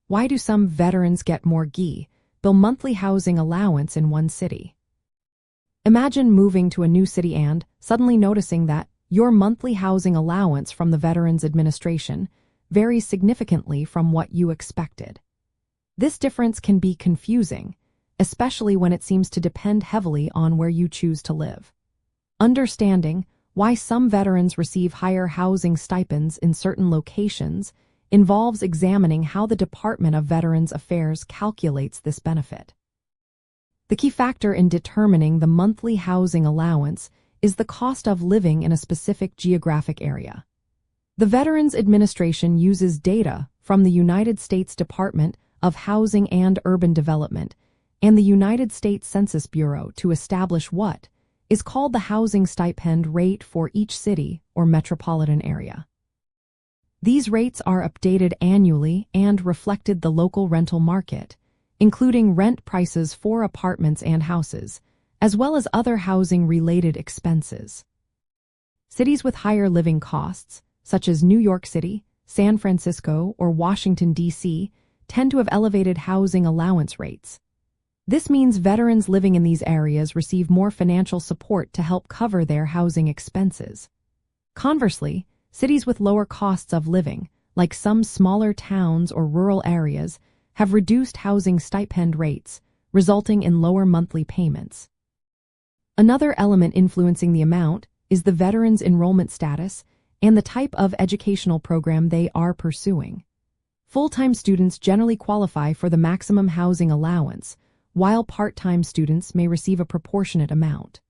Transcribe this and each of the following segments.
Why do some veterans get more GI, bill monthly housing allowance in one city? Imagine moving to a new city and suddenly noticing that your monthly housing allowance from the Veterans Administration varies significantly from what you expected. This difference can be confusing, especially when it seems to depend heavily on where you choose to live. Understanding why some veterans receive higher housing stipends in certain locations involves examining how the Department of Veterans Affairs calculates this benefit. The key factor in determining the monthly housing allowance is the cost of living in a specific geographic area. The Veterans Administration uses data from the United States Department of Housing and Urban Development and the United States Census Bureau to establish what is called the housing stipend rate for each city or metropolitan area. These rates are updated annually and reflected the local rental market, including rent prices for apartments and houses, as well as other housing-related expenses. Cities with higher living costs, such as New York City, San Francisco, or Washington, D.C., tend to have elevated housing allowance rates. This means veterans living in these areas receive more financial support to help cover their housing expenses. Conversely, cities with lower costs of living, like some smaller towns or rural areas, have reduced housing stipend rates, resulting in lower monthly payments. Another element influencing the amount is the veterans' enrollment status and the type of educational program they are pursuing. Full-time students generally qualify for the maximum housing allowance, while part-time students may receive a proportionate amount.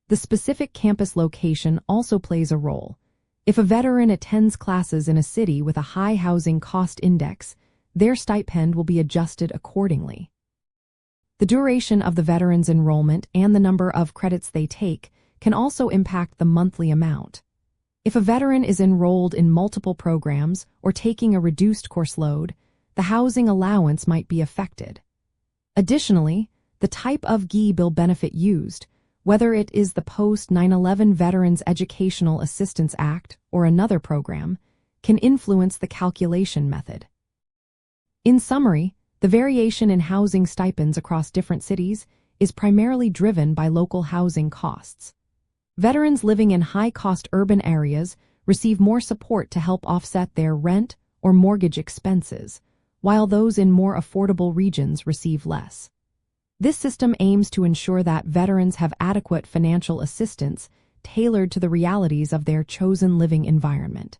The specific campus location also plays a role. If a veteran attends classes in a city with a high housing cost index, their stipend will be adjusted accordingly. The duration of the veteran's enrollment and the number of credits they take can also impact the monthly amount. If a veteran is enrolled in multiple programs or taking a reduced course load, the housing allowance might be affected. Additionally, the type of GI Bill benefit used, whether it is the Post-9/11 Veterans Educational Assistance Act or another program, can influence the calculation method. In summary, the variation in housing stipends across different cities is primarily driven by local housing costs. Veterans living in high-cost urban areas receive more support to help offset their rent or mortgage expenses, while those in more affordable regions receive less. This system aims to ensure that veterans have adequate financial assistance tailored to the realities of their chosen living environment.